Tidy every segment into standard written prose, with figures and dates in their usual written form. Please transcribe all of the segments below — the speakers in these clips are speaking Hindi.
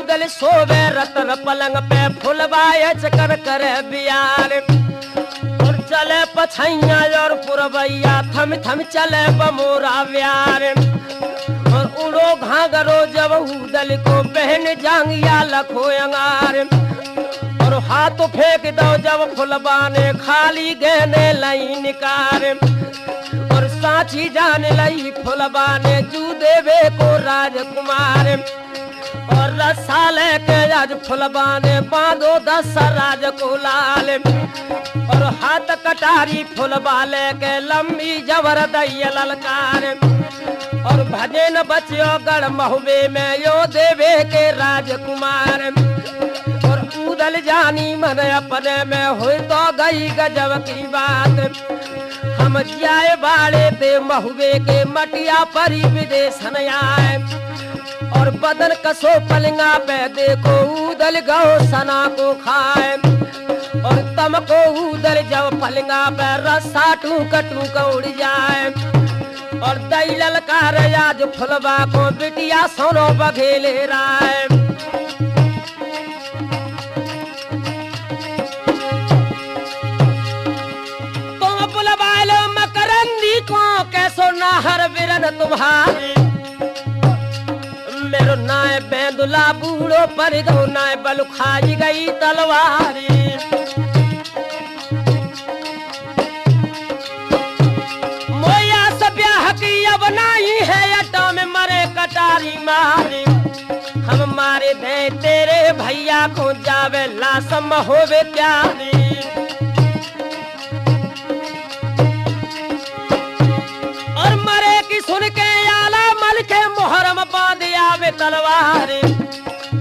ऊदल सोवे रतन पलंग पे फुलवाए चकर करे बियार। और चले पछैया और पुरवैया थम थम चले बमोरा व्यार। और उड़ो घाघरो जब ऊदल को पहन जांगिया लखो अंगार। और हाथ फेंक दो जब फुलबाने खाली गहने लई निकार। और साची जान लई फुलबाने जू देवे को राजकुमार। और रस्सा लेके आज फुलबाने बांधो दस राज को लाल। और हाथ कटारी फुलबा लेके लंबी जबर दैया ललकार। और भजन बच्चों गढ़ महुबे में यो देवे के राजकुमार। और ऊदल जानी मन अपने में हुई तो गई गजब की बात। हम जाए बाड़े ते महुबे के मटिया परी विदेशन आए। और बदन कसो पलंगा पे देखो ऊदल गौ सना को खाए। और तम को ऊदल जब पलंगा पे रस्सा टूक टूक उड़ जाए। और दई ललकार आज फुलबा को बिटिया सोनो बघेले राय। तुम फुलबालो मकरंदी को कैसो नाहर बिरन तुम्हारे। मेरो नाय बेंदुला बूढ़ो पर गो नाय बल खाई गई तलवारी। मोया सब्या हकी अब नहीं है अटा में मरे कटारी मारी। हम मारे दे तेरे भैया को जावे लासम होवे प्यारी। और मरे की सुन के आला मल के मुहर्रम बांध आवे तलवारी।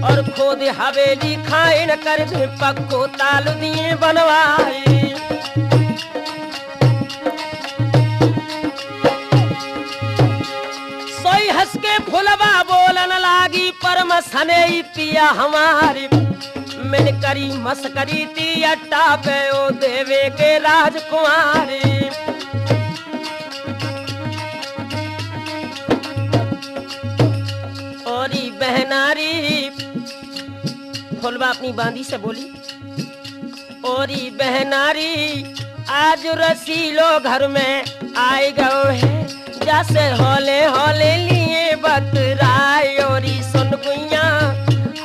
और खोद हवेली खाए न कर दे पक्को ताल दिए बनवाई। सोई हंस के फुलबा बोलन लागी परम सने पिया हमारी। मैंने करी मस्करी ती अट्टा पे ओ देवे के राजकुमारी। औरी बहनारी फुलबा अपनी बांदी से बोली। औरी बहनारी आज रसीलो घर में आए गए हैं। जैसे होले होले लिए बतराए। औरी सुन गुइया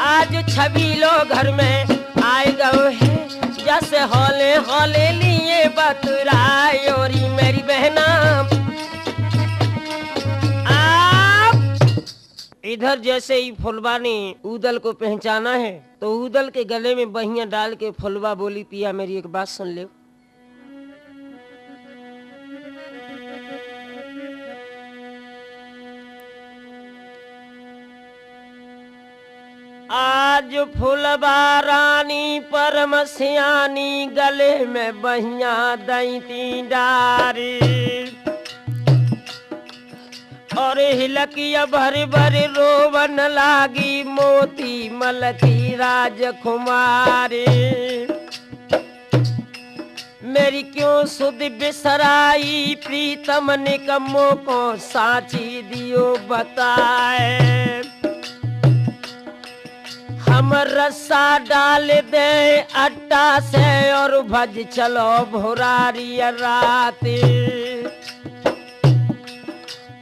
आज छबीलो घर में आए गए हैं। जैसे होले होले लिए बतराए। औरी मेरी बहना इधर जैसे ही फुलबा ने ऊदल को पहचाना है तो ऊदल के गले में बहियां डाल के फुलबा बोली पिया मेरी एक बात सुन ले। आज फुलबा रानी परम सियानी गले में बहियां दैती डारी। और हिलकिया भर भर रोवन लागी मोती मलकी राजकुमारी। मेरी क्यों सुध बिसराई प्रीतम निकमों को साची दियो बताए। हम रस्सा डाल दे अट्टा से और भज चलो भुरारी राती।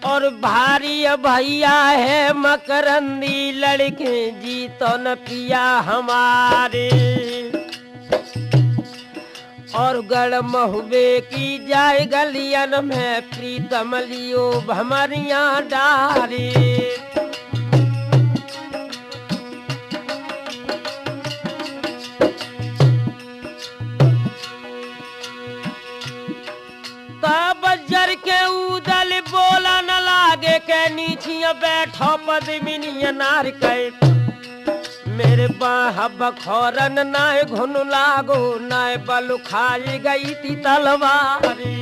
और भारी भैया है मकरंदी लड़के जी तो न पिया हमारे। और गढ़ महुबे की जाए गलियन में प्रीतम लियो भमरिया डारी। तब जर के ऊदल बोला न लागे के नीचिया बैठो पद्मिनी नार के। मेरे बाह बखोरन नाय घुन लागो नाय बल खाई गई थी तलवारी।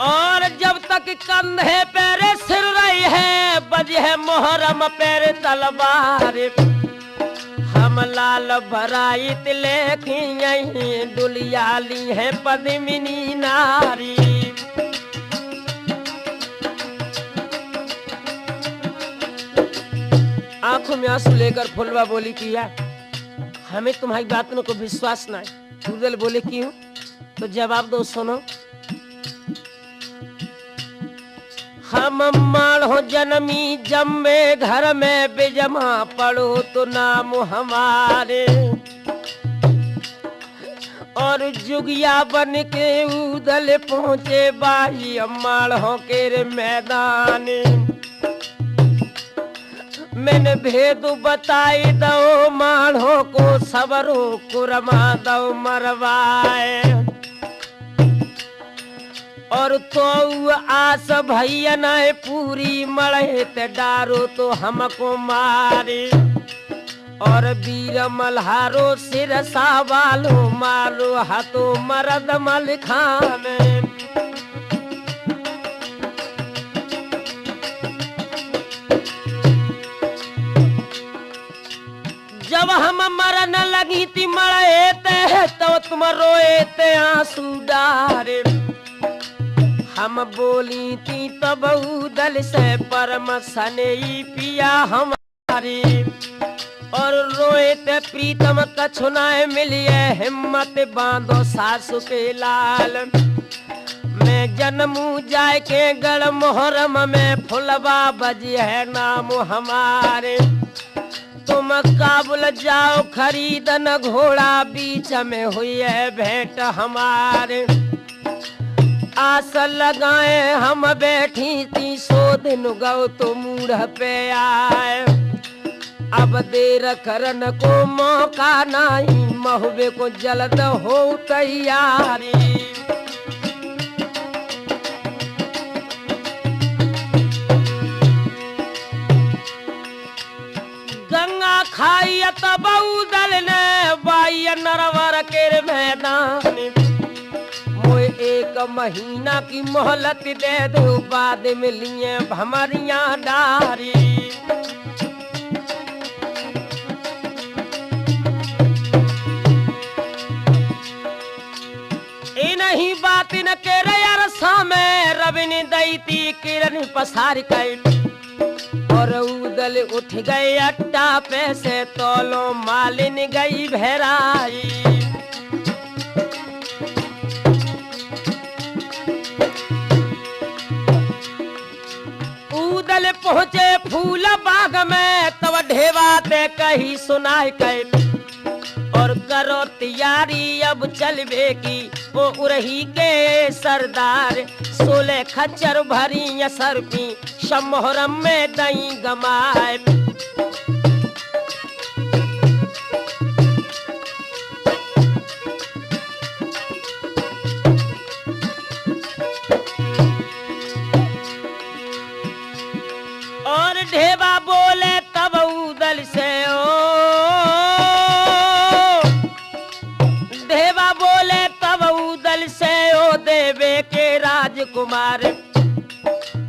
और जब तक कंधे पैरे सिर रही है बजे मोहरम पैर तलवार। हम लाल भराइत लेखी यही दुलियाली है पद्मिनी नारी। आंखों में आंसू लेकर फुलवा बोली किया हमें तुम्हारी बातों को विश्वास ना है। उदल बोले क्यों? तो जवाब दो सुनो। हम माल हो जन्मी जम्मे घर में बेजमा पढ़ो तो नाम हमारे और जुगिया बन के उदल पहुँचे बाही अम्माल हो के मैदान। मैंने भेद बताई दो माढ़ो को सबरों को रमा दो मरवाए और तो आस भैया न पूरी मड़े ते डारो तो हमको मारे और वीर मल्हारो सिर सावालो मारो हाथो मरद मल खान। जब हम मरन लगी थी मरे ते तो तुम रोए ते आंसू डारे। हम बोली थी तब उदल से परम सने पिया हमारी और रोए ते प्रीतम कछुनाए मिलिए हिम्मत बांधो सासु के लाल। मैं जन्मू जाए के गढ़ मोहरम में फुलवा बजी है नाम हमारे। तुम काबुल जाओ खरीदन घोड़ा बीच में हुई है भेंट हमारे। आस लगाए हम बैठी थी सो दिन गौ तो मूढ़ पे आए। अब देर करन को मौका नहीं महुबे को जल्द हो तैयारी। गंगा खाई तब उदल ने बाई नरवर के मैदान। मोए एक महीना की मोहलत दे दो बाद में लिए भमरिया डारी। नहीं बात न के रसा में रबिनी दैती किरण पसार कर और उदल उठ गए अट्टा पे से तोलो मालिन गई भैराई। उदल पहुँचे फूल बाग में तब ढेवा ते कही सुनाई कर और करो तैयारी अब चलबे की वो उरही के सरदार। 16 खच्चर भरी सरपी शमोहरम में दई गमाए। और ढेबा बोले तब उदल से राजकुमार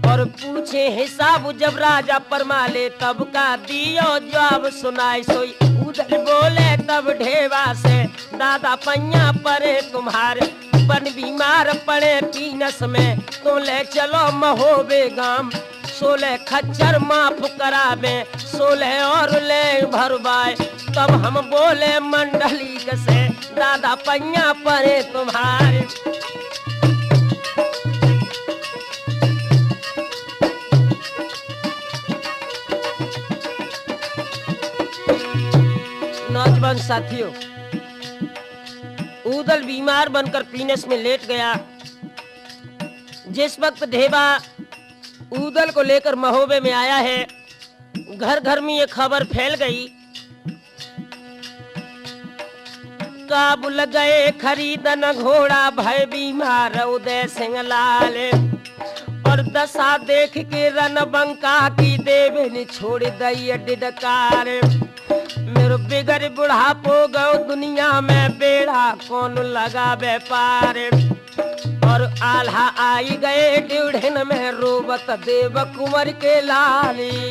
और पूछे हिसाब जब राजा परमाले तब का दियो जवाब सुनाई सोई। उदल बोले तब ढेवा से दादा पैया परे तुम्हारे बन बीमार पड़े पीनस में तो ले चलो महोबे गाम। 16 खच्चर माफ करावे 16 और ले भरवाए। तब हम बोले मंडली से दादा पैया परे तुम्हारे। नौजवान साथियों, उदल बीमार बनकर पीनस में लेट गया। जिस वक्त ढेबा उदल को लेकर महोबे में आया है, घर घर में ये खबर फैल गई। काबुल गए खरीदन घोड़ा भय बीमार उदय सिंह लाल और दशा देख के रन बंका की देवे ने छोड़ दई डिडकार। मेरो बिगड़ बुढ़ापो गो दुनिया में बेड़ा कौन लगा व्यापार और आल्हा आई गए ड्यूढ़न में रोबत देव कुंवर के लाली।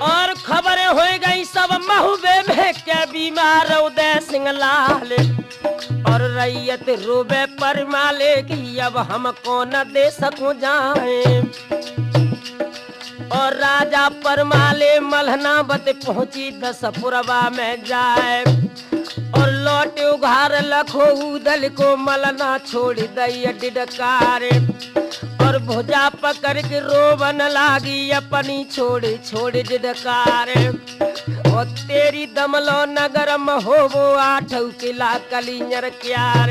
और खबरें हो गई सब महुबे में क्या बीमार उदय सिंह लाल और रैयत रोबे परमाले की अब हमको न दे सकूं जाए। और राजा परमाले मलहनावत पहुंची 10 पुरवा में जाए और लौटे उघार लखो उदल को मलना छोड़ दई डिडकार और भुजा पकड़ के रोवन लागी अपनी छोड़ी छोड़ी डिडकार। और तेरी दमलो नगर में हो वो 8 किला कलिंजर क्यार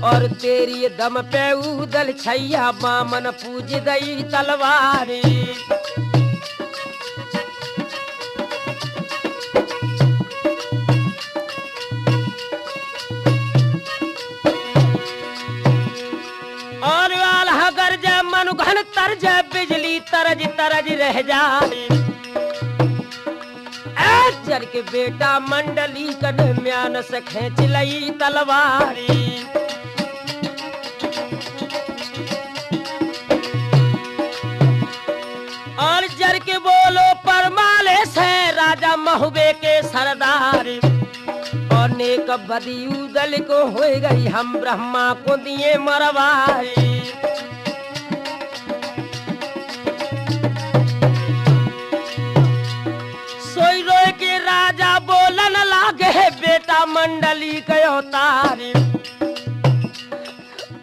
और तेरी दम पे उदल छैया बामन पूज दई तलवारी। और वाला गरज मनु घन तरज बिजली तरज तरज रह जाए। जर के बेटा मंडली कन म्यान से खेच लई तलवारी। और जर के बोलो परमाले से राजा महुबे के सरदार और नेक बदी उदल को हो गई हम ब्रह्मा को दिए मरवारी। सोई रोए के राजा बोलन लागे बेटा मंडली कयो तारी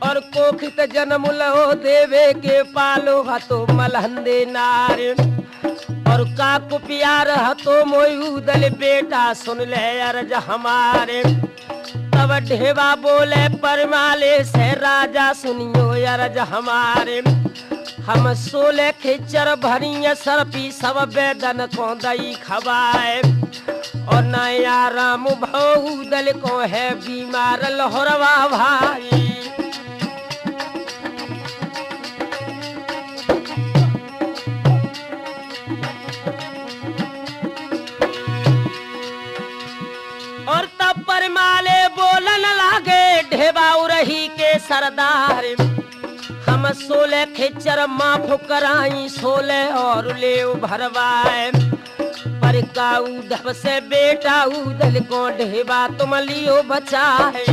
और कोखित जन्म लो देवे के पालो हतो मलहंदे नार और काकु प्यार हतो मोई उदल बेटा सुन ले अर्ज हमारे। तब ढेवा बोले परमाले से राजा सुनियो अर्ज हमारे। हम 16 खिचर भरी सरपी सब बेदन को दई खवाए और नया राम भौदल को है बीमार लोहरवा भाई। और तब परमाले बोलन लागे ढेबा उरही के सरदार हम 16 खिचर माफ कराई 16 और ले भरवाए। पर का उधब से बेटा उदल को ढेबा तुम लियो बचाए।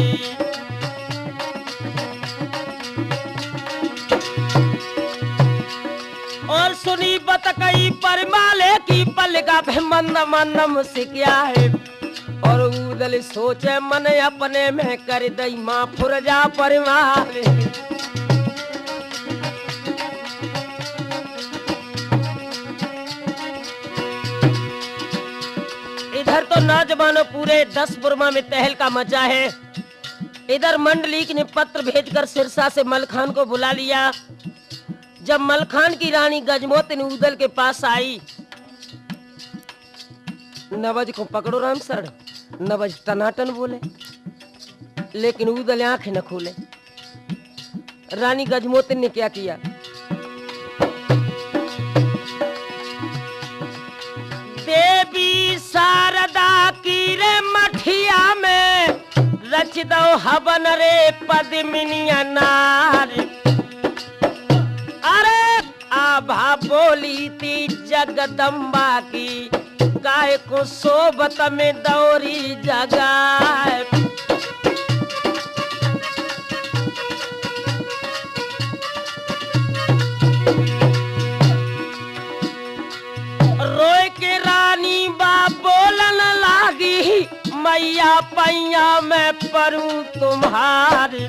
और सुनी बतकई परमाले की पलका पे मंद मंदम सिकिया है और उदल सोचे मन अपने में कर दई माँ फुरजा परमाले। इधर तो नौजवानों पूरे 10 पुरमा में तहलका मचा है। इधर मंडलीक ने पत्र भेजकर सिरसा से मलखान को बुला लिया। जब मलखान की रानी गजमोती उदल के पास आई, नवज को पकड़ो राम सर। नवज टनाटन बोले लेकिन उदल आंखें न खोले। रानी गजमोती ने क्या किया, देवी शारदा की रे मठिया में रच दो हवन रे पद्मिनिया नार। अरे आभा बोली थी जगदम्बा की गाय को सोबत में दौरी जगाए। रोए के रानी बा बोलन लागी मैया पैया में परूं तुम्हारे।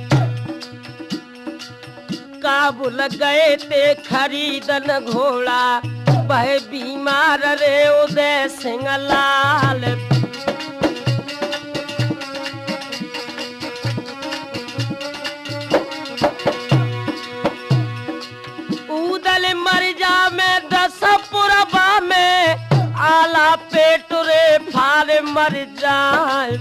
काबुल गए थे खरीदन घोड़ा वह बीमार रे उदय सिंह लाल। उदल मर जा में 10 पुरबा में आला पेट रे फार मर जाए।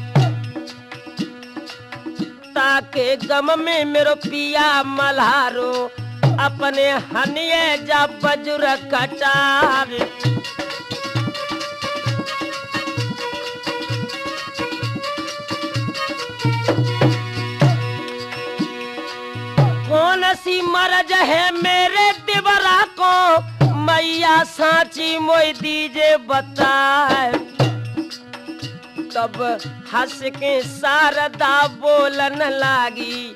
ताके गम में मेरो पिया मल्हारो अपने हनिये जा बजुर कटार। कौन सी मरज है मेरे दिवरा को मैया सांची मोई दीजे बताए। तब हंस के शारदा बोलन लागी,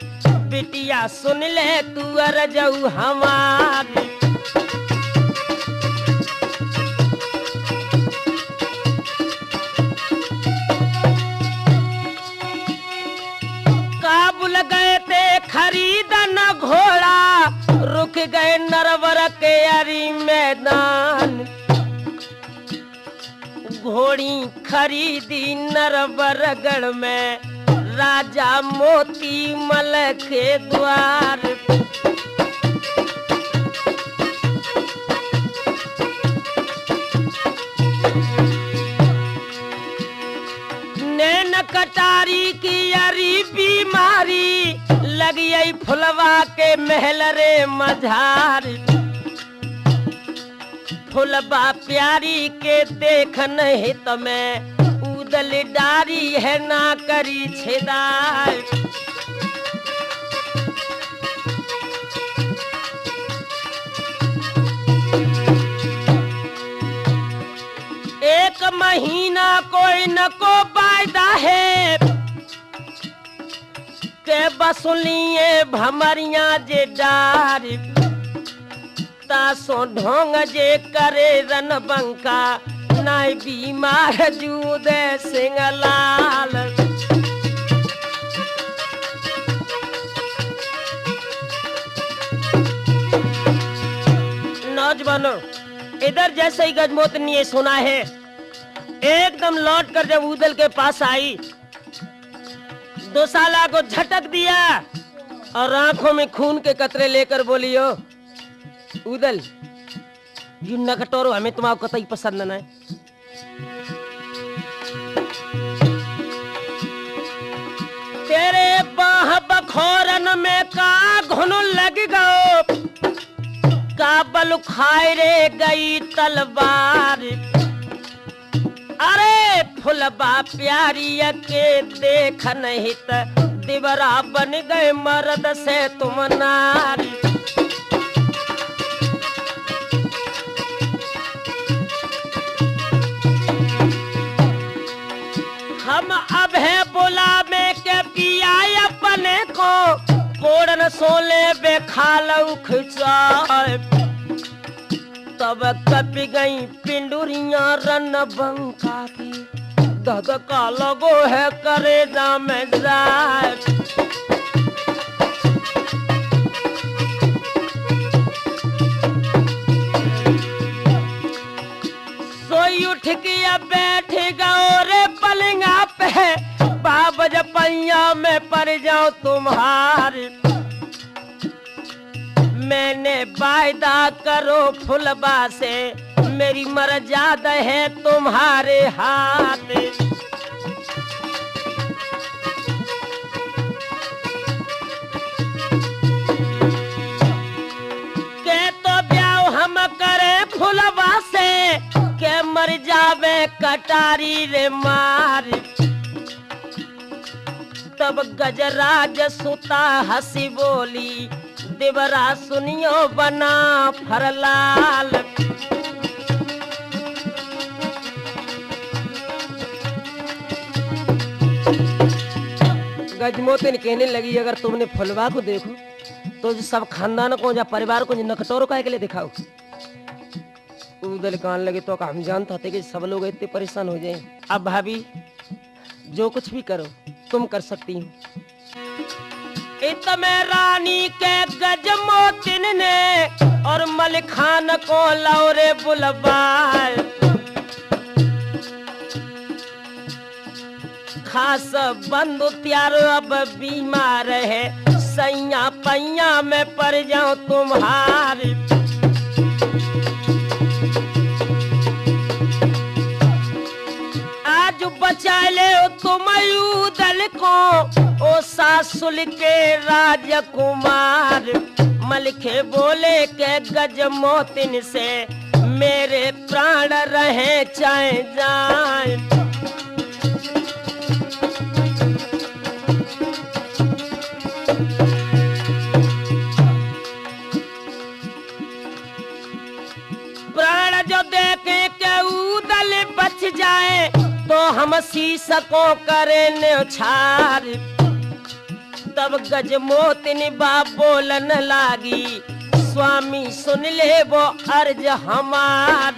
बिटिया सुन ले तू अरजऊ हमारी। काबुल गए थे खरीदन घोड़ा, रुक गए नरवर के अरी मैदान। घोड़ी खरीदी नरवरगढ़ में, राजा मोती मल के द्वार। नैन कटारी की अरी बीमारी, लगी फुलवा के महल रे मझार। फुलबा प्यारी के देखन हित में, उदल डारी है ना करी छेदार। एक महीना कोई न को वायदा है, के बसुलिए भमरिया जे डार। तासो ढोंग जे करे रनबंका, नाई बीमार जूदे सिंगलाल। नौजवानों, इधर जैसे ही गजमोत ने सुना है, एकदम लौट कर जब उदल के पास आई, दोसाला को झटक दिया और आंखों में खून के कतरे लेकर बोलियो, उदल यू नकटोरो हमें तुम्हारा कतई पसंद न है। तेरे बाह बखोरन में का घुन लग गो, का बल खाए रे गई तलवार। अरे फुलबा प्यारी के देख नहीं त, दिवरा बन गए मर्द से तुम नारी। हम अब है बोला में के पिया अपने को, कोड़न सोले बेखालऊ खिंचाए। तब कप गई पिंडुरिया रन बंका की, धधका लगो है करेजा में जाए। सोई उठ के बैठ गओ रे पलंगा पे, बाबज पैया में पड़ जाओ तुम्हारे। मैंने वायदा करो फुलबा से, मेरी मर्जाद है तुम्हारे हाथ। के तो ब्याह हम करे फुलबा से, के मर जावे कटारी रे मार। तब गजराज सुता हंसी बोली, देवरा सुनियो बना फरलाल। गजमोतिन कहने लगी, अगर तुमने फुलवा को देखो तो सब खानदान को या परिवार को नकटोर का के लिए दिखाओ। उदल कान लगे तो हम जानते थे कि सब लोग इतने परेशान हो जाएं। अब भाभी जो कुछ भी करो तुम कर सकती हो। इतने रानी के गजमोतिन ने और मलिक खान को लौरे बुलवाए। खास बंधु त्यार अब बीमार है, सैया पैया में पड़ जाओ तुम्हारे। आज बचा ले तुम उदल को, ओ सासुल के राजकुमार। मलिखे बोले के गजमोतिन से, मेरे प्राण रहे चाहे जाए। प्राण जो देखे के उदल बच जाए, तो हम शीश को करे न्योछार। तब गजमोतिनी बा बोलन लागी, स्वामी सुन ले वो अर्ज हमार।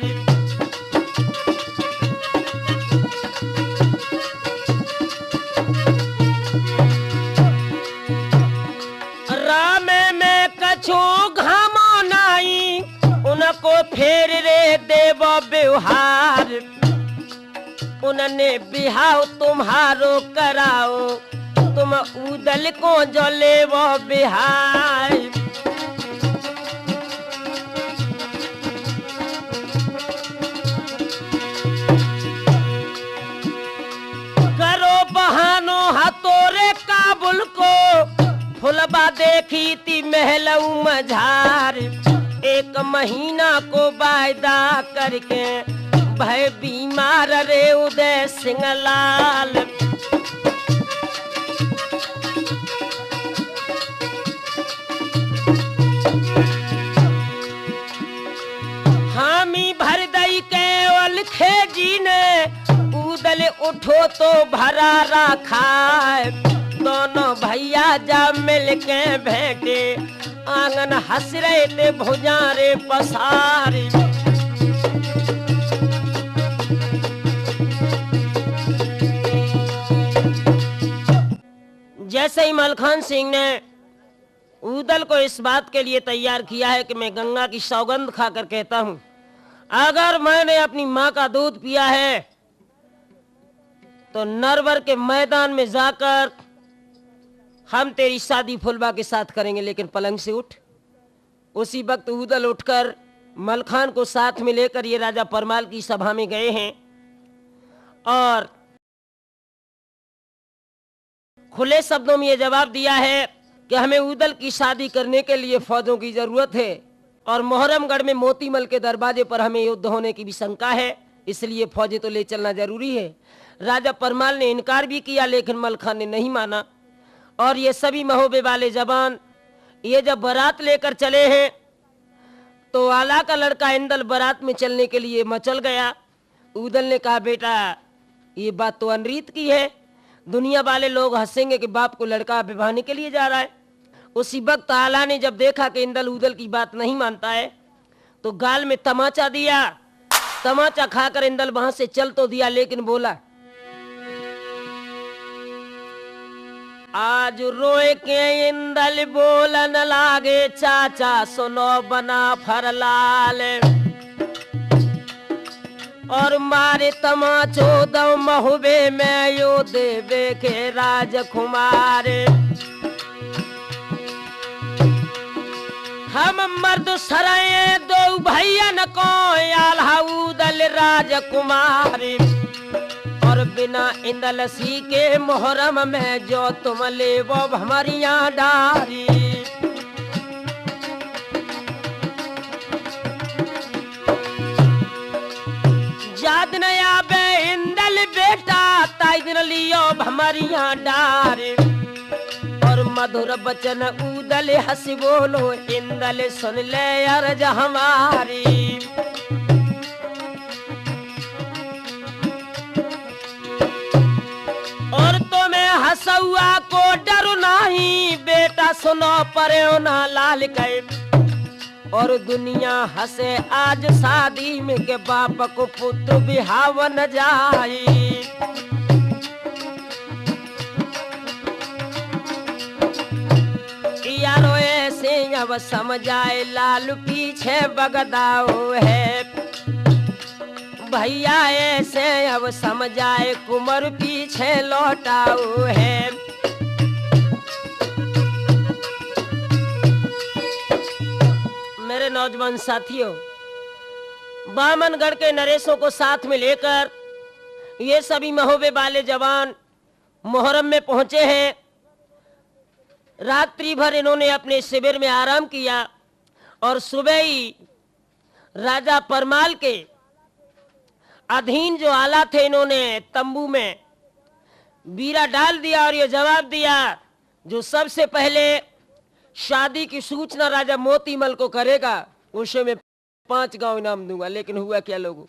राम में कछु घामो नाई, उनको फेर रे देव व्यवहार। उन्होंने बिहाव तुम्हारो कराओ, तुम उदल को जो ले वो बिहार। करो बहानो हतोरे काबुल को, फुलबा देखी थी महलऊ मझार। एक महीना को वायदा करके भय बीमार रे उदय सिंह लाल। हामी भर दई केवल खेजी ने, उदल उठो तो भरा रखा। दोनों भैया जा मिल के बैठे, आंगन हंस रहे थे भुजारे पसारे। जैसे ही मलखान सिंह ने उदल को इस बात के लिए तैयार किया है कि मैं गंगा की सौगंध खाकर कहता हूं, अगर मैंने अपनी मां का दूध पिया है तो नरवर के मैदान में जाकर हम तेरी शादी फुलबा के साथ करेंगे, लेकिन पलंग से उठ। उसी वक्त उदल उठकर मलखान को साथ में लेकर ये राजा परमाल की सभा में गए हैं और खुले शब्दों में ये जवाब दिया है कि हमें उदल की शादी करने के लिए फौजों की जरूरत है और मोहरमगढ़ में मोतीमल के दरवाजे पर हमें युद्ध होने की भी शंका है, इसलिए फौजें तो ले चलना जरूरी है। राजा परमाल ने इनकार भी किया, लेकिन मलखान ने नहीं माना। और ये सभी महोबे वाले जवान ये जब बारात लेकर चले हैं तो आला का लड़का इंदल बारात में चलने के लिए मचल गया। उदल ने कहा, बेटा ये बात तो अनरीत की है, दुनिया वाले लोग हंसेंगे कि बाप को लड़का विवाहने के लिए जा रहा है। उसी वक्त आला ने जब देखा कि इंदल उदल की बात नहीं मानता है तो गाल में तमाचा दिया। तमाचा खाकर इंदल वहां से चल तो दिया, लेकिन बोला, आज रोए के इंदल बोलन लागे, चाचा सुनो बना फरलाल। और मारे तमाचो दम महुबे में यो देवे के राजकुमार। हम मर्द सराय दो भैयन को आल्हा उदल राजकुमार। और बिना इंदल सी के मोहरम में जो तुम ले वो हमारियां डारी। याद न आवे इंदल बेटा, ताई दिन लियो हमारियां डारी। और मधुर बचन उदल हंस बोलो, इंदल सुन ले अर्ज हमारी। और तुम्हें हंसुआ को डर नहीं, बेटा सुनो परे ना लाल कहे। और दुनिया हंसे आज शादी में के बाप को पुत्र बिहाव न जाए। यारो ऐसे अब समझाए, लाल पीछे बगदाओ है। भैया ऐसे अब समझाए, कुंवर पीछे लौटाओ है। मेरे नौजवान साथियों, बामनगढ़ के नरेशों को साथ में लेकर ये सभी महोबे वाले जवान मुहर्रम में पहुंचे हैं। रात्रि भर इन्होंने अपने शिविर में आराम किया और सुबह ही राजा परमाल के अधीन जो आला थे, इन्होंने तंबू में बीरा डाल दिया और ये जवाब दिया, जो सबसे पहले शादी की सूचना राजा मोतीमल को करेगा उसे मैं 5 गांव इनाम दूंगा। लेकिन हुआ क्या लोगों,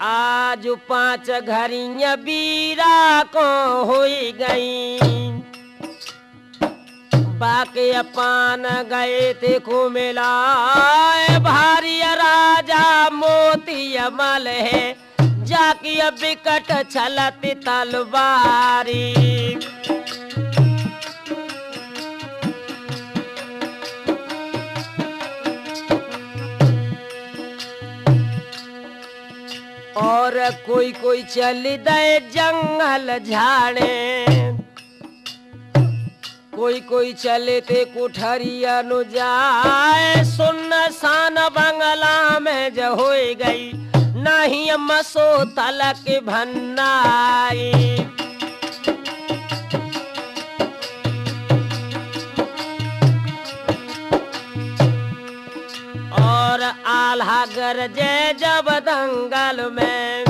आज 5 घरिया बीरा को हुई गई। बाके अपान गए थे को मिलाए भारी राजा मोती अमल है जाकी बिकट छलती तलवारी। और कोई कोई चल दे जंगल झाड़े, कोई कोई चले ते कुठरिया नु जाए। सुनसान बंगला में जो हो गई नहीं मसो तलक भन्नाई। और आल्हा गरजे जब दंगल में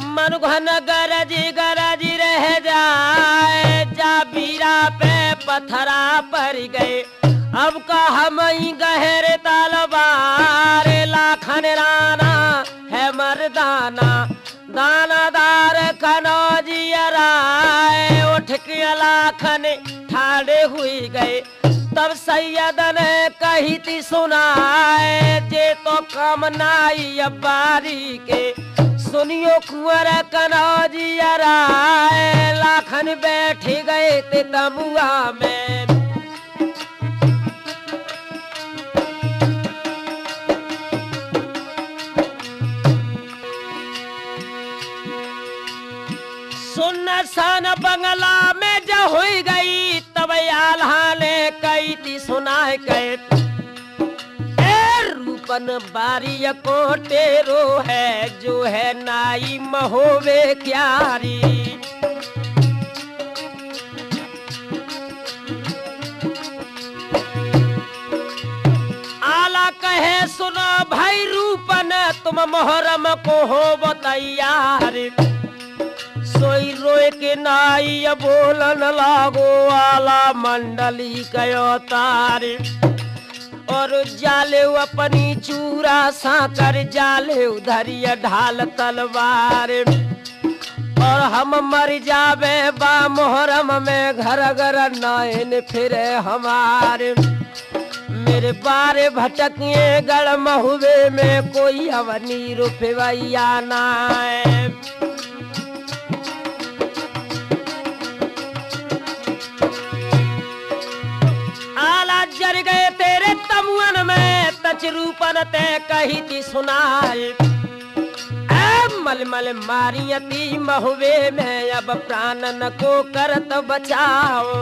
मन घन गरजी गरजी रह जाए। जा बीरा पे पथरा पर गए अब का हम ही गहरे तलवार। लाखन राना है मर्दाना दानादार कनौजियरा उठ के लाखन ठाड़े हुई गए। तब सैयद ने कही थी सुनाए जे तो कम नाई बारी के सुनियो कुंवर कनौजियरा। लाखन बैठ गए ते तमुआ में सुनसान बंगला में जो हुई गई। तब आल्हा ने कही थी सुनाए कहे रूपन बारी को टेरो है जो है नाई महोवे क्यारी। आला कहे सुनो भाई रूपन तुम मोहरम को हो तैयार। सोई रोए के नाई बोलन लागो आला मंडली कयो तारे। और जाले अपनी चूरा साकर जाले उधरिया ढाल तलवार। और हम मर जावे बा मोहरम में घर घर नायन फिरे हमारे। मेरे बारे भटकिए गढ़ महुए में कोई अवनी रुपया नाय। आला जर गए तेरे तमुअन में तच रूपन ते कही थी सुनाए। मल मल मारियती महुए में अब प्राणन को करत बचाओ।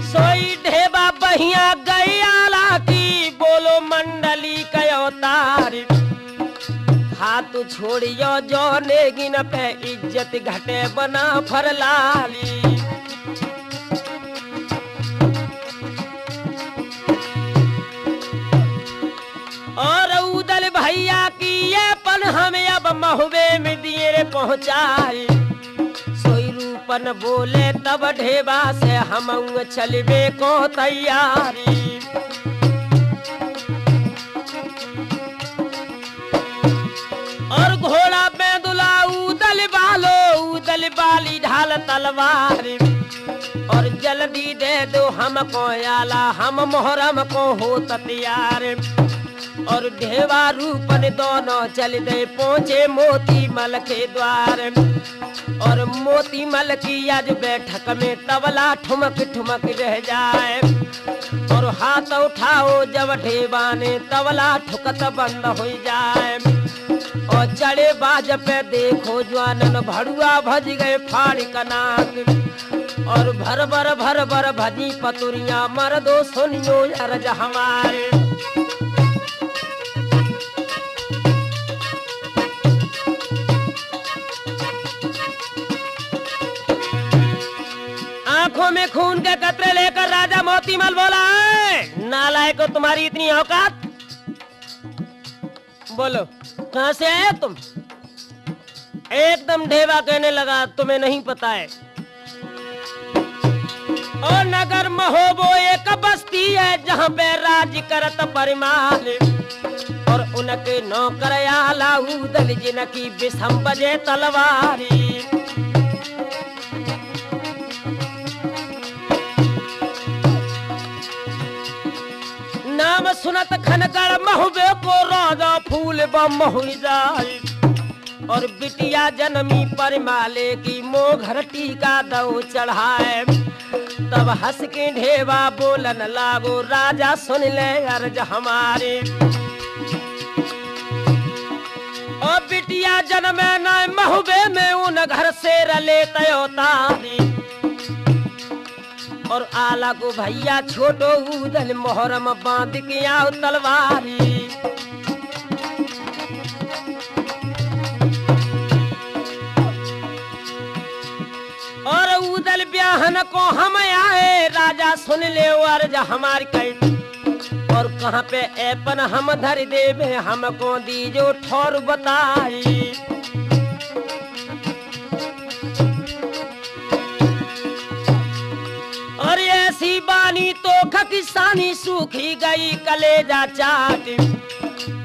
सोई ढेबा बहिया गई आला की बोलो मंडली कयो तारी। हाथ छोड़ियो जो नेगिन पे इज्जत घटे बना फरलाली। और उदल भैया की ये पन हमें अब महुए में दिए पहुंचाई। सोई रूपन बोले तब ढेबा से हम चलबे को तैयारी। और घोड़ा बेदुला उदल बाली ढाल तलवार। और जल्दी दे दो हमको आला हम मोहरम को हो तैयार। और ढेवा रूपन दोनों चल दे पहुंचे मोती मल के द्वार। और मोती मल की आज बैठक में तबला ठुमक ठुमक रह जाए। और हाथ उठाओ जब ढेवा ने तबला ठुकत बंद हो जाए। और चढ़े बाज पे देखो जवानन भड़ुआ भज गए फाड़ कनाक। और भर भर भजी पतुरिया मर्दो सुनियो अर्ज हमारे। आंखों में खून के कतरे लेकर राजा मोतीमल बोला है नालायक को तुम्हारी इतनी औकात। बोलो कहां से आए तुम। एकदम ढेवा कहने लगा तुम्हें नहीं पता है। और नगर महोबो एक बस्ती है जहाँ पे राज करत परिमाल और उनके नौकर आला उदल जिनकी बिसम बजे तलवारी। नाम सुनत खनगढ़ महुबे को राजा फूल बहुई जाए और बिटिया जन्मी परिमाले की मोघर टीका दो चढ़ाए। तब हंस के ढेवा बोलन लागो राजा सुन ले अर्ज हमारे। और बिटिया जन्मे न महुबे में उन घर से रले तयोतारी और आला को भैया छोटो उदल मोहरम बांध के आओ तलवारी। और उदल ब्याहन को हम आए राजा सुन ले अर्ज हमार कई और कहाँ पे ऐपन हम धर देवे हमको दीजो ठौर बताई। और ऐसी बानी तो किसानी सूखी गई कलेजा चाट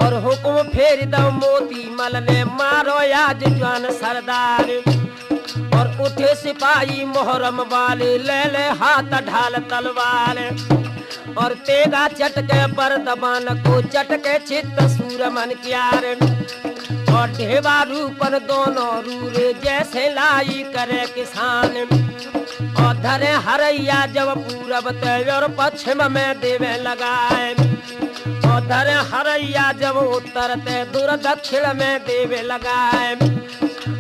और हुक्म फेर दो मोती मल ने मारो आज जवान सरदार। और उठे सिपाही मोहरम वाले ले ले हाथ ढाल तलवार और तेगा चटके पर दबान को चटके चित्त सूर मन क्यार। और ढेवा रूपन दोनों रूरे जैसे लाई करे किसान और धरे हरैया जब पूरब और पश्चिम में देवे लगाए और धरे हरैया जब उत्तर ते दूर दक्षिण में देवे लगाए।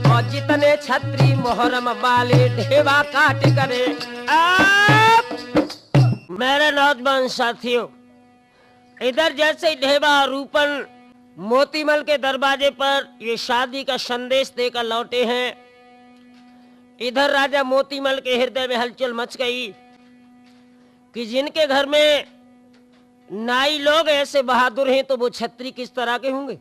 और जितने छत्री मोहरम वाले ढेवा काट करे। मेरे नौजवान साथियों, इधर जैसे ढेवा रूपन मोतीमल के दरवाजे पर ये शादी का संदेश देकर लौटे हैं, इधर राजा मोतीमल के हृदय में हलचल मच गई कि जिनके घर में नाई लोग ऐसे बहादुर हैं तो वो छत्री किस तरह के होंगे।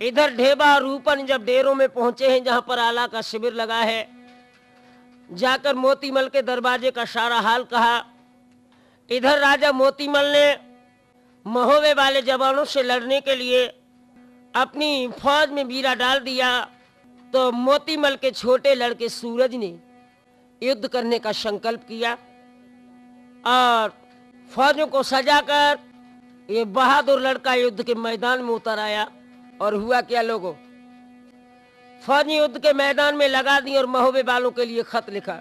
इधर ढेबा रूपन जब डेरों में पहुंचे हैं जहां पर आला का शिविर लगा है, जाकर मोतीमल के दरवाजे का सारा हाल कहा। इधर राजा मोतीमल ने महोबे वाले जवानों से लड़ने के लिए अपनी फौज में बीरा डाल दिया तो मोतीमल के छोटे लड़के सूरज ने युद्ध करने का संकल्प किया और फौजों को सजाकर ये बहादुर लड़का युद्ध के मैदान में उतर आया। और हुआ क्या लोगों, फौज ने युद्ध के मैदान में लगा दी और महोबे वालों के लिए खत लिखा।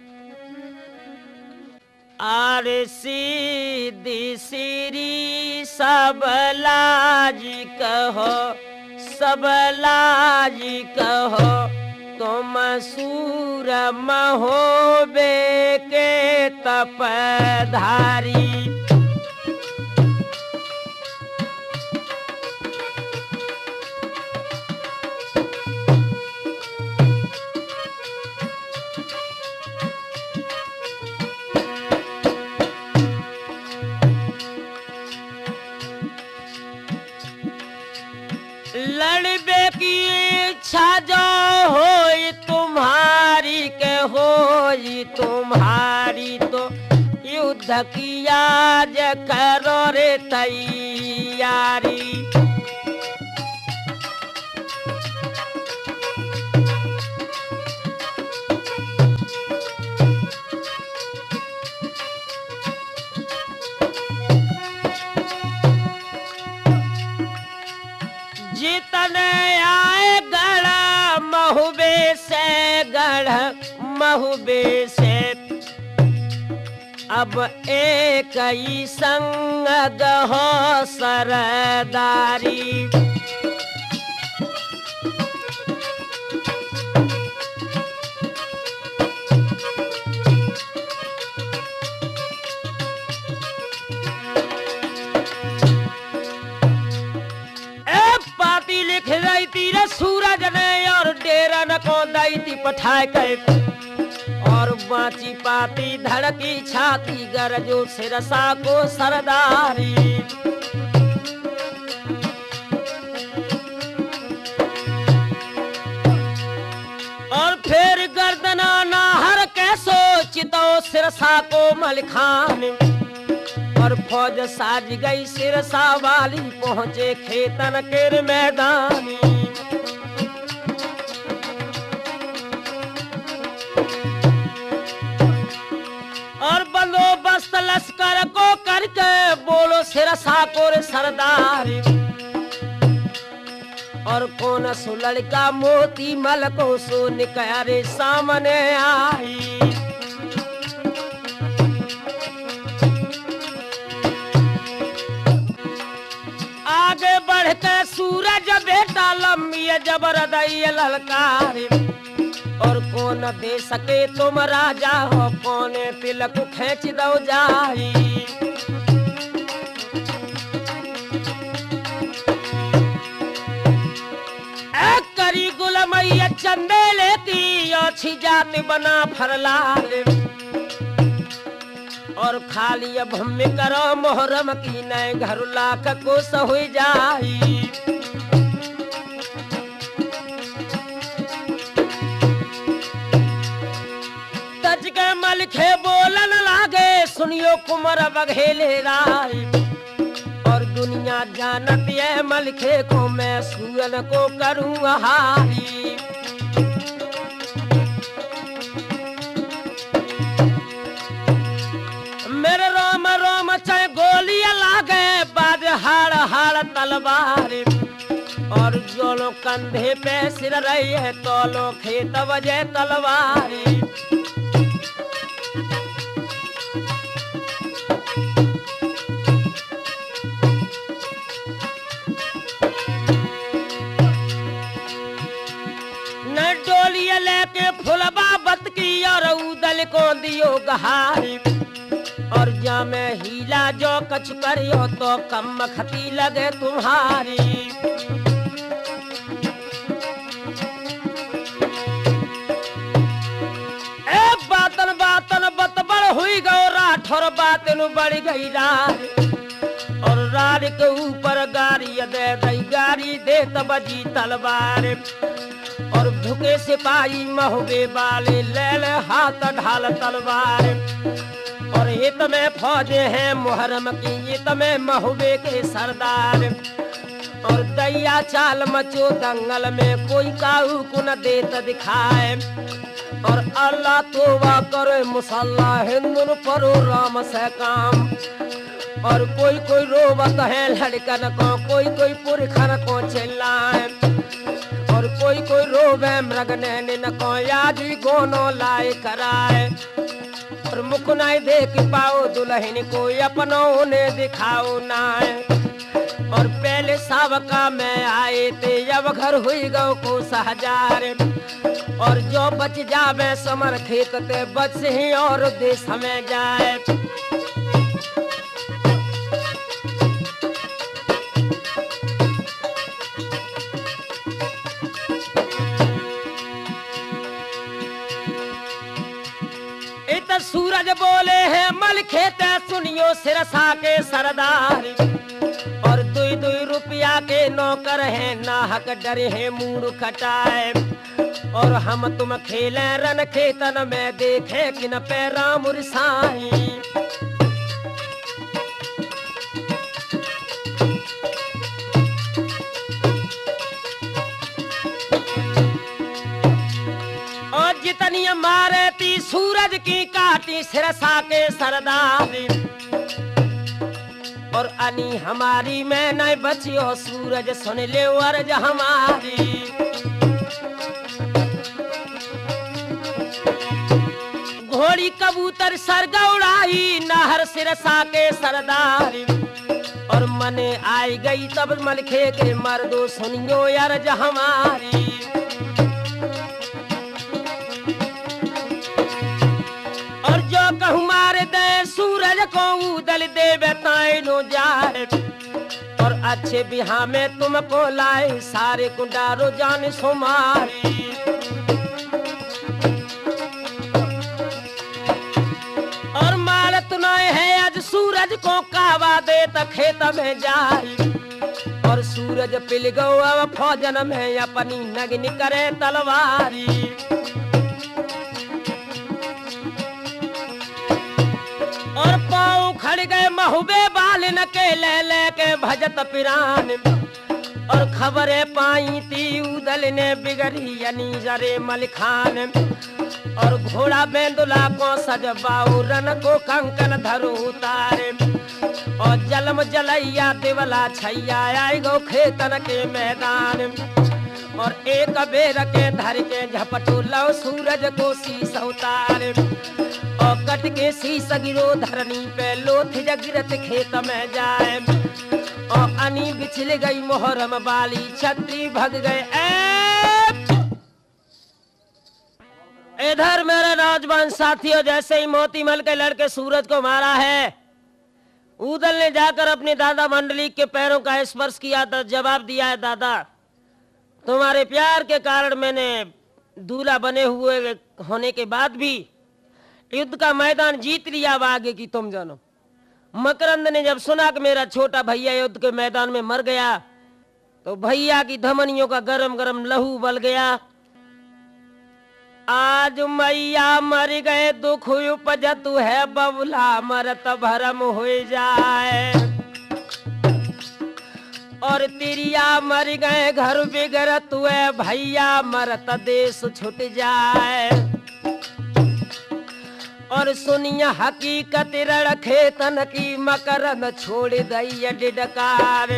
आरे सीधी सीरी सब लाजी कहो, सब लाजी कहो, तुम सूर महोबे के तपधारी। लड़बे की इच्छा जो होई तुम्हारी के होई तुम्हारी तो युद्ध की आज करो रे तैयारी। जितने आए गढ़ महुबे से, गढ़ महुबे से अब एक ही संग हो सरदारी। लिख रही थी सूरज ने और डेरा न को दाई थी पठाए के और बाची पाती धड़की छाती गरजो सिरसा को सरदारी। और फिर गर्दना नाहर के सोचितो सिरसा को मलिखान और फौज साज गई सिरसा वाली पहुंचे खेतन के मैदानी। और बंदोबस्त लश्कर को करके बोलो सिरसा को सरदार और कौन सो लड़का मोती मल को सो निकारे सामने आई। आगे बढ़ते सूरज बेटा लंबी जबरदई ललकार और कौन दे सके तुम राजा हो कौन तिलक खींच दो जाई। करी गुलमैया चंदेले की अच्छी जात बना फरलाल और खाली अब हम करो मोहरम की नए घर लाख को सहो जाई। तज के मलखे बोलन लागे सुनियो कुमर बघेले राय और दुनिया जानती है मलखे को मैं सूरन को करूँ हारी। मेरे रोम रोम चाहे गोलियां लागे बाद हाड़ हाड़ तलवार और जो लोग कंधे पे सिर रही है तो लोग खेत बजे तलवारी। डोलिया लेके फुलबा बत की और उदल को दियो गहारी और जा में हीला जो कछ करियो तो कम खती लगे तुम्हारी। ए बातन बातन बतबड़ हुई गो राठौर बातन बढ़ गई रार और रार के ऊपर गारी दे दई गारी दे तबजी तलवार और भूखे सिपाही महुबे वाले ले ले हाथ ढाल तलवार और हित में फौजे हैं मुहर्रम की हित में महुबे के सरदार और दैया चाल मचो दंगल में कोई काहू को न देत दिखाए और अल्लाह तोबा करे मुसल्ला हिंदुन परो राम से काम और कोई कोई रोवत है लड़कन को कोई कोई पुरखन को चिल्लाए और कोई कोई रोवे मृग नैन को यादी गोनो लाए कराए और मुख नहीं देख पाओ दुल्हन को अपनों ने दिखाओ नाए और पहले सावका में आए थे जब घर हुई गौ को सहजार और जो बच जावे समर खेत ते बच ही और देश में जाए। सूरज बोले हैं मल खेते सुनियो सिरसा के सरदार और दुई दुई रुपया के नौकर हैं नाहक डरे हैं मूड खटाए और हम तुम खेले रन खेतन में देखे कि न पैरा मुरसाई। जितनी मारे ती सूरज की काटी सिरसा के सरदार और अनी हमारी में नहीं बचियो सूरज सुन ले अर्ज हमारी। घोड़ी कबूतर सरगौड़ाई नहर सिरसा के सरदार और मने आई गई तब मलखे के मर्दो सुनियो अर्ज हमारी। कहूँ मारे दे सूरज को उदल दे बताइनो जाए और अच्छे बिहा में तुमको लाए सारे कुंडारो जान सुमारी। और मार तुनाए है आज सूरज को कावा दे त खेत में जाए और सूरज पिल गो अब फौजन में अपनी नगनी करे तलवारी। मर गए महुबे बालिन के ले के भजत पिरान। और खबरें पाई थी उदल ने बिगड़ी यानी जरे मलिखान। और घोड़ा बेंदुला को सजबाऊ रन को कंकन धरो उतारे। और जलम जलैया देवला छैया आई गो खेतन के मैदान। और एक बेर के धर के झपटो लो सूरज को शीस उतारे। और कट के शीस गिरो धरनी पे लोथ गिरत खेत में जाए। और अनी बिछल गई मोहरम बाली छतरी भग गए। इधर मेरे नौजवान साथियों, जैसे ही मोतीमल के लड़के सूरज को मारा है, उदल ने जाकर अपने दादा मंडली के पैरों का स्पर्श किया तो जवाब दिया है, दादा तुम्हारे प्यार के कारण मैंने दूल्हा बने हुए होने के बाद भी युद्ध का मैदान जीत लिया। अब आगे की तुम जानो। मकरंद ने जब सुना कि मेरा छोटा भैया युद्ध के मैदान में मर गया तो भैया की धमनियों का गरम गरम लहू बल गया। आज मैया मर गए दुख उपजत है बबुला मरत भरम हो जाए। और तिरिया मर गए घर बिगड़त है भैया मरत देश छूट जाए। और सुनिया हकीकत रखे तन की मकरंद छोड़ दई डिडकार।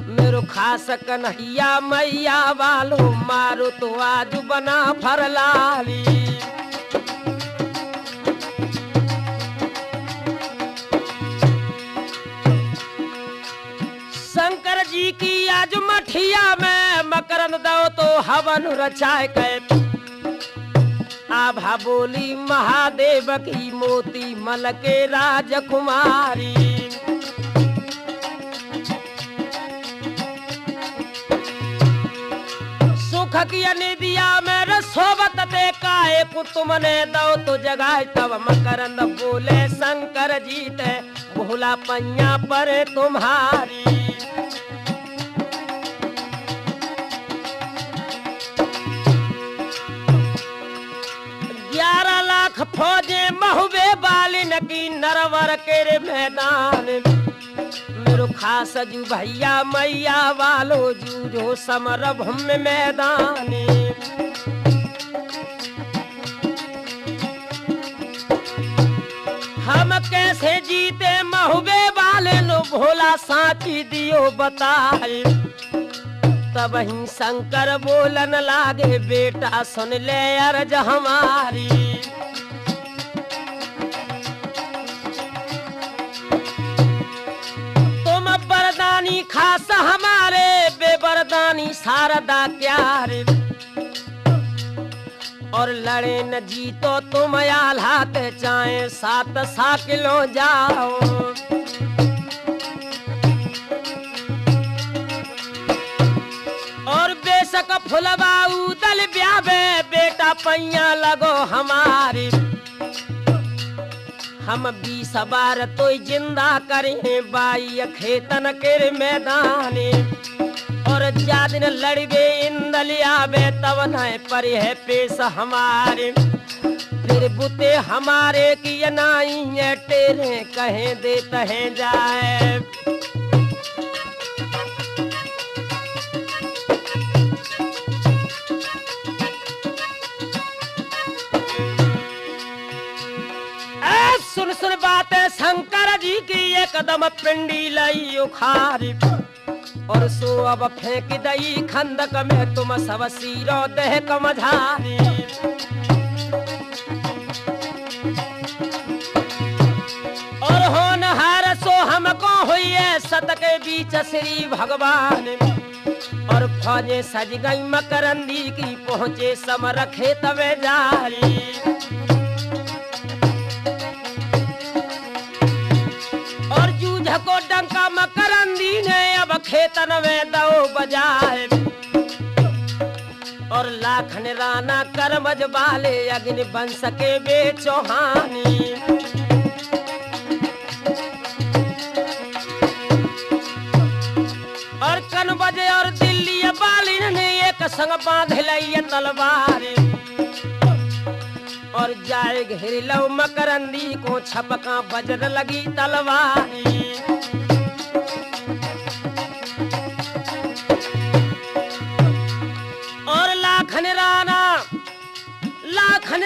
मेरो खास कन्हैया मैया वालो मारो तो आज बना फरलाली। शंकर जी की आज मठिया में मकरंद दो तो हवन रचाए के। आभा बोली महादेव की मोती मल के राजकुमारी। सुख की निदिया में सोबत देखा एक तुमने दो तो जगाए। तब मकरंद बोले शंकर जी ते भोला पैया पर तुम्हारी। 11 लाख फौजे महुबे बालिन की नरवर के मैदान। मेरो खास जू भैया मैया वालो जूझो समर भूमि मैदान। हम कैसे जीते महुबे वाले नो भोला साची दियो बताए। तब ही शंकर बोलन लागे बेटा सुन ले अर्ज हमारी। तुम बरदानी खास हमारे बेबरदानी शारदा क्यारे। और लड़े न जीतो तुम आल्हात चाहे 7 साकिलो जाओ। और बेशक फुलबाऊ दल ब्याबे बेटा पैया लगो हमारी। हम 20 बार तो जिंदा करें बाई खेतन के मैदाने। और जा दिन लड़बे इंदलिया बे तब न पर है पेश हमारे। फिर बुते हमारे की नाई टेरे कहे देते हैं जाए। सुन सुन बातें शंकर जी की एकदम पिंडी लई उखारी। और सो अब फेंक दई खंदक में तुम सब सीरो देह कमझारी। और होनहार सो हमको हुई है सत के बीच श्री भगवान। और फौजे सज गई मकरंदी की पहुंचे समर खेत में जारी। और जूझ को डंका मकरंदी ने अब खेतन में दो बजाए। और लाखन राना करमज वाले अग्नि वंश के बेचौहानी। और कनबज और दिल्ली वाली ने एक संग बांध लई तलवार। और जाए घेर लो मकरंदी को छपका बजर लगी तलवारी। और लाखन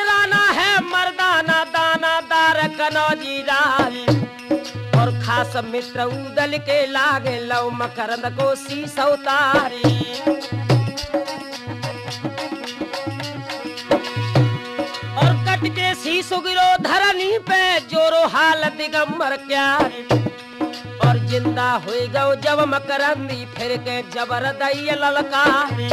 राना है मर्दाना दाना दार कनौजी रानी। और खास मित्र उदल के लागे लो मकरंद को शीश उतारी। और कट के शीश गिरो धरनी पे जोरो हाल दिगंबर क्यारी। और जिंदा हुई गौ जब मकरंदी फिर के जबर दैय ललकारी।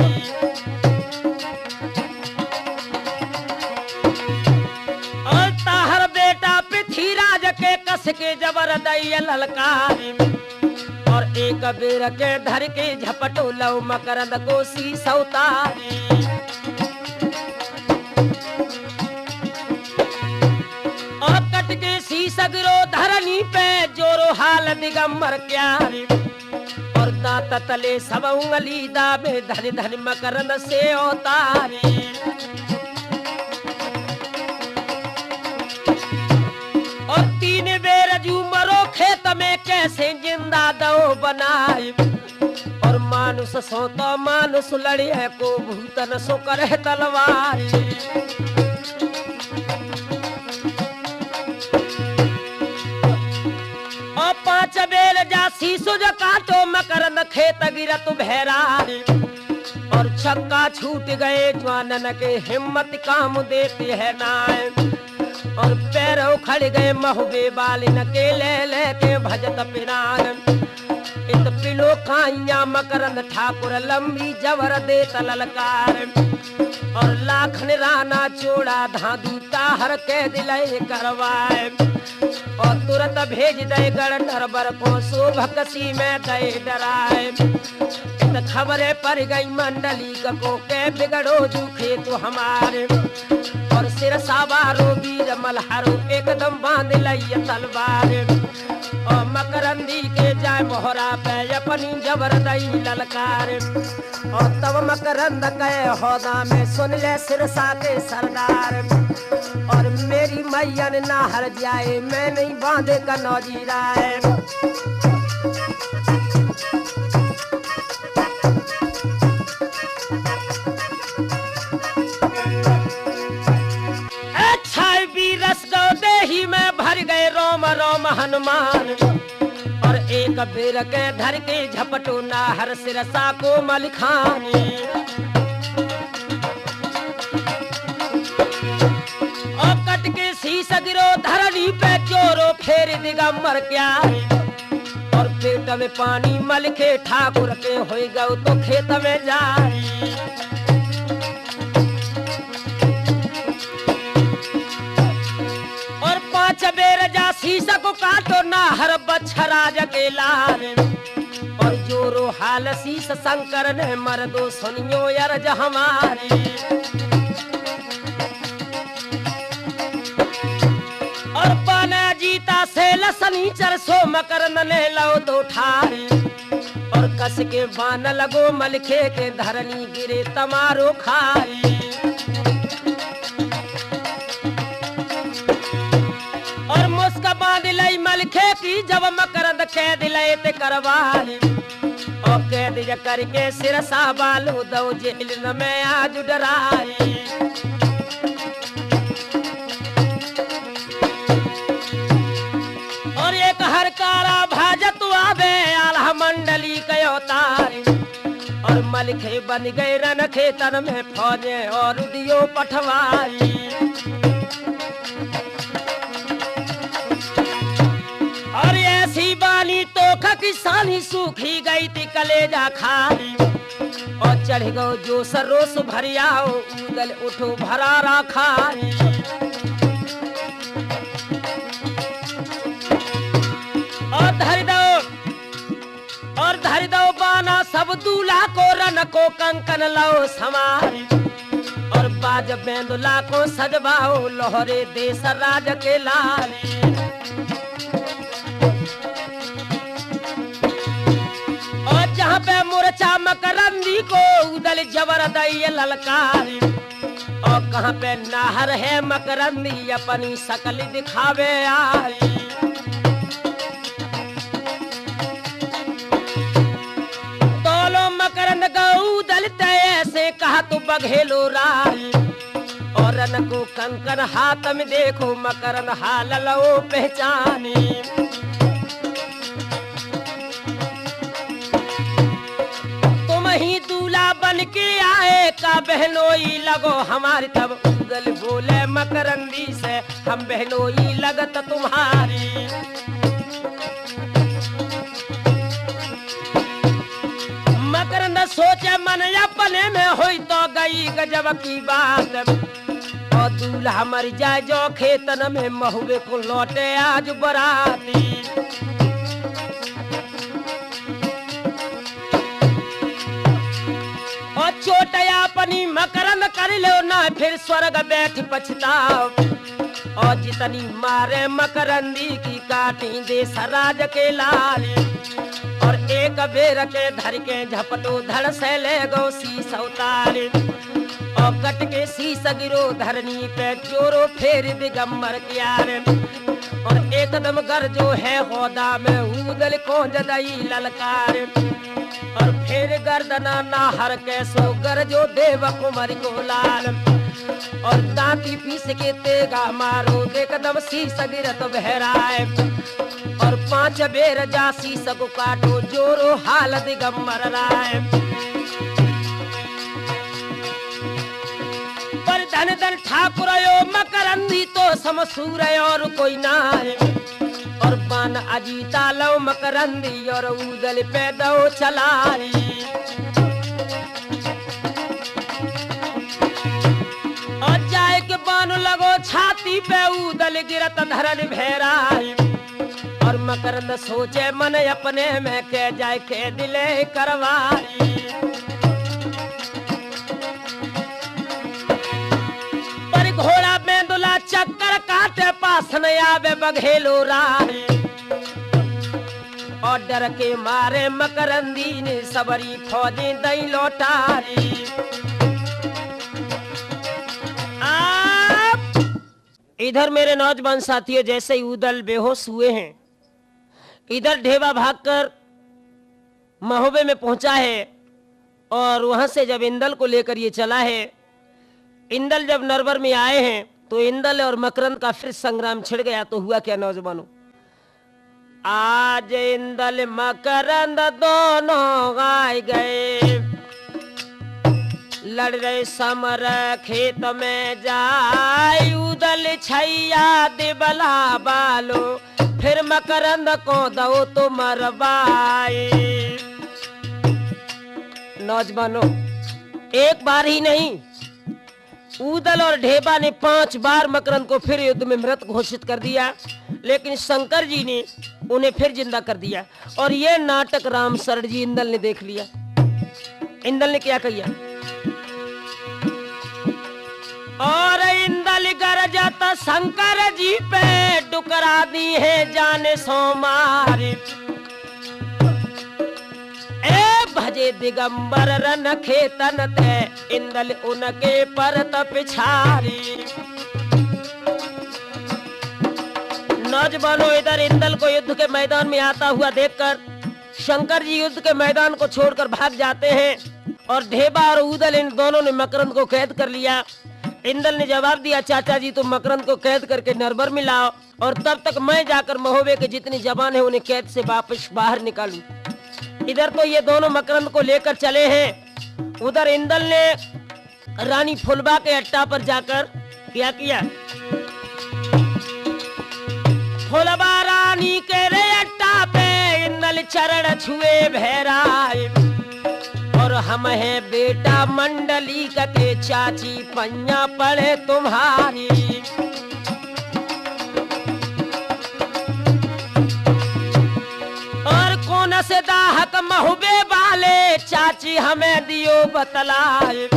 और ताहर बेटा पृथ्वीराज के कस के जबर दैय ललकारी। और एक बेर के धर के झपटो लो मकरंद को शीश उतारी। और कट के शीश गिरो धरनी पे जोरो हाल दिगंबर क्यारी। और दांत तले सब उंगली दाबे धन धन मकरंद से उतारी। और 3 बेर जूमरो खेत में कैसे जिंदा दो बनाए। और मानुष सो तो मानुष लड़े को भूतन सो करे तलवारी। और 5 बेर जा शीशो जो काटो मकरंद खेत गिरत भैरारी। और छक्का छूट गए जवानन के हिम्मत काम देती है नाय। और पैरों खड़ गए महुबे बालिन के ले के भजत पिरान। इत पिलो खाइया मकरंद ठाकुर लंबी जबर दे तललकार। और लाखन राना चोड़ा धादू ताहर के दिलय करवाए। और तुरंत भेज दे गढ़ नरबर को शोभकसी में दे डराए। इत खबरें पड़ गई मंडली को के बिगड़ो जूखे तो हमारे। और सिर सावारो वीर मल्हारो एकदम बांध लई तलवार। और मकरंदी के जाय मोहरा पे अपनी जबर दई ललकार। और तब मकरंद कहे होदा में सुन ले सिरसा के सरदार। और मेरी मैयन ना हर जाए मैं नहीं बांधे कनौजी राय। देही में भर गए रोम रोम हनुमान। और एक बेर के धर के झपटो नाहर सिरसा को मलिखानी। और कट के शीश गिरो धरनी पे चोरो फेर दिगंबर क्यारी। और पेट में पानी मलखे ठाकुर के हो गौ तो खेत में जारी। और 5 बेर जा शीश को काटो नाहर बच्छराज के लाल। और जोरो हाल शीश शंकर ने मर्दो सुनियो अर्ज हमारी। और पाना जीता से लसनीचर सो मकरंद ने लो 2 ठारी। और कस के बान लगो मलखे के धरनी गिरे तमारो खारी। और मुस्का बांध लई मलखे की जब मकरंद कैद लय ते करवाई। और कैद करके सिरसा बालो दो जेल में आज डराई। और एक हरकारा भाजत आवे आल्हा मंडली कयो तारी। और मलखे बन गए रन खेतन में फौजे और दियो पठवाई। और ऐसी बानी तो किसानी सूखी गई थी कलेजा खाली। और चढ़ गो जो सरोस भरियाओ उगल उठो भरारा खाई। और धर दो बाना सब दूल्हा को रन को कंकन लो समारी। और बाज बेंदुला को सजवाओ लोहरे देश राज के लाली। और जहाँ पे मुरचा मकरंदी को उदल जबर दई ललकारी। और कहाँ पे नाहर है मकरंदी अपनी शकल दिखावे आई। तोलो मकरंद गौदल ऐसे कहा तो बघेलो राई। और रन को कंकन हाथ में देखो मकरंद हाल लो पहचानी। तुम ही दूल्हा बन के आए का बहनोई लगो हमारी। तब उदल बोले मकरंदी से हम बहनोई लगत तुम्हारी। मकरंद सोचे मन अपने में हुई तो गई गजब की बात। और दूल्हा मर जाए जो खेतन में महुए को लौटे आज बराती। और चोटया अपनी मकरंद कर लो ना फिर स्वर्ग बैठ पछताओ। और जितनी मारे मकरंदी की काटी दे सराज के लाली। और एक बेर के धर के झपटो धड़ से ले गो शीस उतारे। और कट के शीस गिरो धरनी पे जोरो फेर दिगंबर क्यारे। और एकदम गरजो है होदा में उदल को जदई ललकार। और फिर गर्दना नाहर के सो गरजो देव कुमार को लाल। और दांती पीस के तेगा मारो एकदम शीस गिरत बहराए। और 5 बेर जा शीस को काटो जोरो हाल दिगंबर राय। पर धन धन ठाकुर मकरंदी तो समसूर और कोई ना है। और बान अजीता लो मकरंदी और उदल पे दो चलाई। और जाए के बान लगो छाती पे उदल गिरत धरन भेराई। और मकरंद सोचे मन अपने में के जाए के दिले करवाई। पर घोड़ा में दुला चक्कर काटे पास न आवे बघेलो रानी। और डर के मारे मकरंदी ने सबरी फौजी दई लौटारी। इधर मेरे नौजवान साथियों जैसे ही उदल बेहोश हुए हैं, इधर ढेबा भागकर महोबे में पहुंचा है। और वहां से जब इंदल को लेकर ये चला है, इंदल जब नरवर में आए हैं तो इंदल और मकरंद का फिर संग्राम छिड़ गया। तो हुआ क्या नौजवानों, आज इंदल मकरंद दोनों आए गए। लड़ रहे समर खेत में जाए। उदल छैया दिबला बालो फिर मकरंद को दो तो मरवाए। नौजवानों एक बार ही नहीं, उदल और ढेबा ने 5 बार मकरंद को फिर युद्ध में मृत घोषित कर दिया। लेकिन शंकर जी ने उन्हें फिर जिंदा कर दिया। और ये नाटक राम शरण जी इंदल ने देख लिया। इंदल ने क्या किया, और इंदल गरजत शंकर जी पे डुकरा दी है जाने सोमारी। ए भजे दिगंबर रन खेतन ते इंदल उनके परत पिछारी। नौजवानों इधर इंदल को युद्ध के मैदान में आता हुआ देखकर शंकर जी युद्ध के मैदान को छोड़कर भाग जाते हैं। और ढेबा और उदल इन दोनों ने मकरंद को कैद कर लिया। इंदल ने जवाब दिया, चाचा जी तुम मकरंद को कैद करके नरवर में लाओ और तब तक मैं जाकर महोबे के जितनी जवान है उन्हें कैद से वापस बाहर निकालूं। इधर तो ये दोनों मकरंद को लेकर चले हैं। उधर इंदल ने रानी फुलबा के अट्टा पर जाकर क्या किया, फुलबा रानी के रे अट्टा पे इंदल चरण छुए भैराए। और हम है बेटा मंडली के चाची पैया पड़े तुम्हारी। और कौन से दाहक महुबे वाले चाची हमें दियो बतलाए।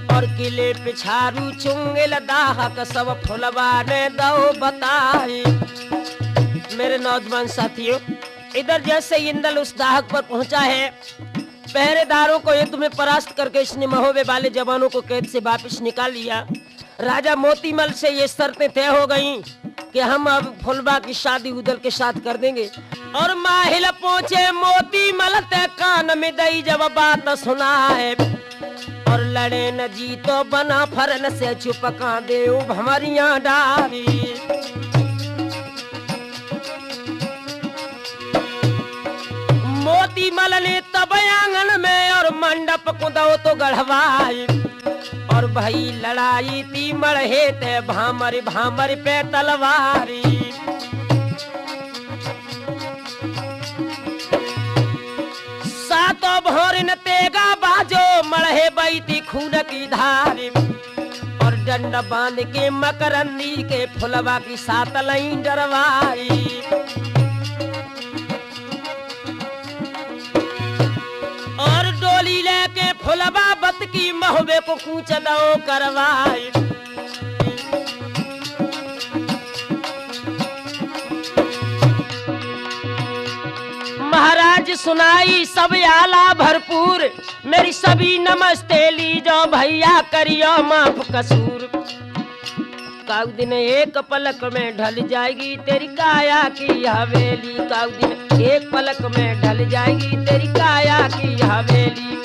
और किले पिछारू चुंगल दाहक सब फुलवा ने दो बताए। मेरे नौजवान साथियों इधर जैसे इंदल उस दाहक पर पहुंचा है, पहरेदारों को ये तुम्हें परास्त करके इसने महोबे वाले जवानों को कैद से वापस निकाल लिया। राजा मोतीमल से ये शर्तें तय हो गईं कि हम अब फुलबा की शादी उदल के साथ कर देंगे। और माहिल पहुंचे मोतीमल ते कान में दई जब बात सुनाए, और लड़े न जी तो बना फरन से चुपका दे भमरिया डारी। मोतीमल ने तब आंगन में और मंडप कुदो तो गढ़वाई, और भाई लड़ाई थी मरहे ते भामर भामर पे तलवारी। सातों भोरिन तेगा बाजो मरहे बैती खून की धारी, और डंड बांध के मकरंदी के फुलवा की सात लाइन डरवाई। और डोली लेके फुलवा बत की महुबे को कूच दो करवाई। महाराज सुनाई सब आला भरपूर, मेरी सभी नमस्ते लीजो भैया करियो माफ कसूर। काउ दिन एक पलक में ढल जाएगी तेरी काया की हवेली, काउ दिन एक पलक में ढल जाएगी तेरी काया की हवेली।